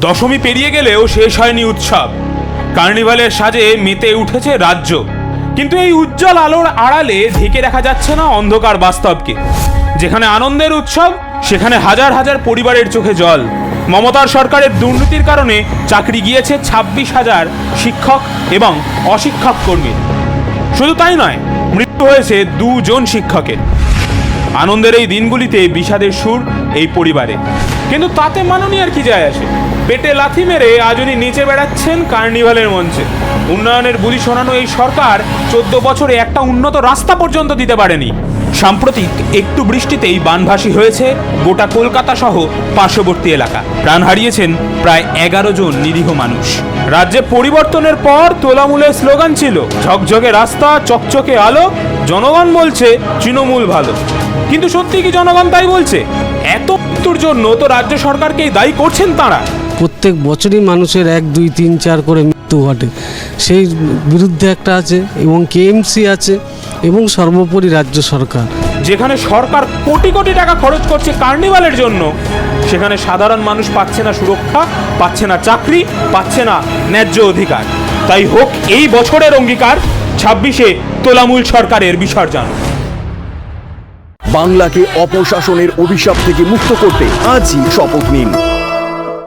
দশমী পেরিয়ে গেলেও শেষ হয়নি উৎসব। কার্নিভালের সাজে মেতে উঠেছে রাজ্য, কিন্তু এই উজ্জ্বল আলোর আড়ালে ঢেকে দেখা যাচ্ছে না অন্ধকার বাস্তবকে। যেখানে আনন্দের উৎসব, সেখানে হাজার হাজার পরিবারের চোখে জল। মমতার সরকারের দুর্নীতির কারণে চাকরি গিয়েছে 26,000 শিক্ষক এবং অশিক্ষক কর্মীর। শুধু তাই নয়, মৃত্যু হয়েছে 2 জন শিক্ষকের। আনন্দের এই দিনগুলিতে বিষাদের সুর এই পরিবারে, কিন্তু তাতে মাননীয় আর কি যায় আসে। পেটে লাথি মেরে আজ উনি নেচে বেড়াচ্ছেন কার্নিভালের মঞ্চে। উন্নয়নের বুলি শোনানো এই সরকার 14 বছরে একটা উন্নত রাস্তা পর্যন্ত দিতে পারেনি। সাম্প্রতিক একটু বৃষ্টিতেই বানভাসী হয়েছে গোটা কলকাতা সহ পার্শ্ববর্তী এলাকা। প্রাণ হারিয়েছেন প্রায় 11 জন নিরীহ মানুষ। রাজ্যে পরিবর্তনের পর তোলামূলের স্লোগান ছিল ঝকঝকে রাস্তা, চকচকে আলো, জনগণ বলছে তৃণমূল ভালো। কিন্তু সত্যি কি জনগণ তাই বলছে? এত মৃত্যুর জন্য তো রাজ্য সরকারকেই দায়ী করছেন তাঁরা। প্রত্যেক বছরই মানুষের 1, 2, 3, 4 করে মৃত্যু ঘটে, সেই বিরুদ্ধে একটা আছে, এবং কেএমসি আছে, এবং সর্বোপরি রাজ্য সরকার। যেখানে সরকার কোটি কোটি টাকা খরচ করছে কার্নিভালের জন্য, সেখানে সাধারণ মানুষ পাচ্ছে না সুরক্ষা, পাচ্ছে না চাকরি, পাচ্ছে না ন্যায্য অধিকার। তাই হোক এই বছরের অঙ্গীকার 26-এ তোলামূল সরকারের বিসর্জন। বাংলাকে অপশাসনের অভিশাপ থেকে মুক্ত করতে আজই শপথ নিন।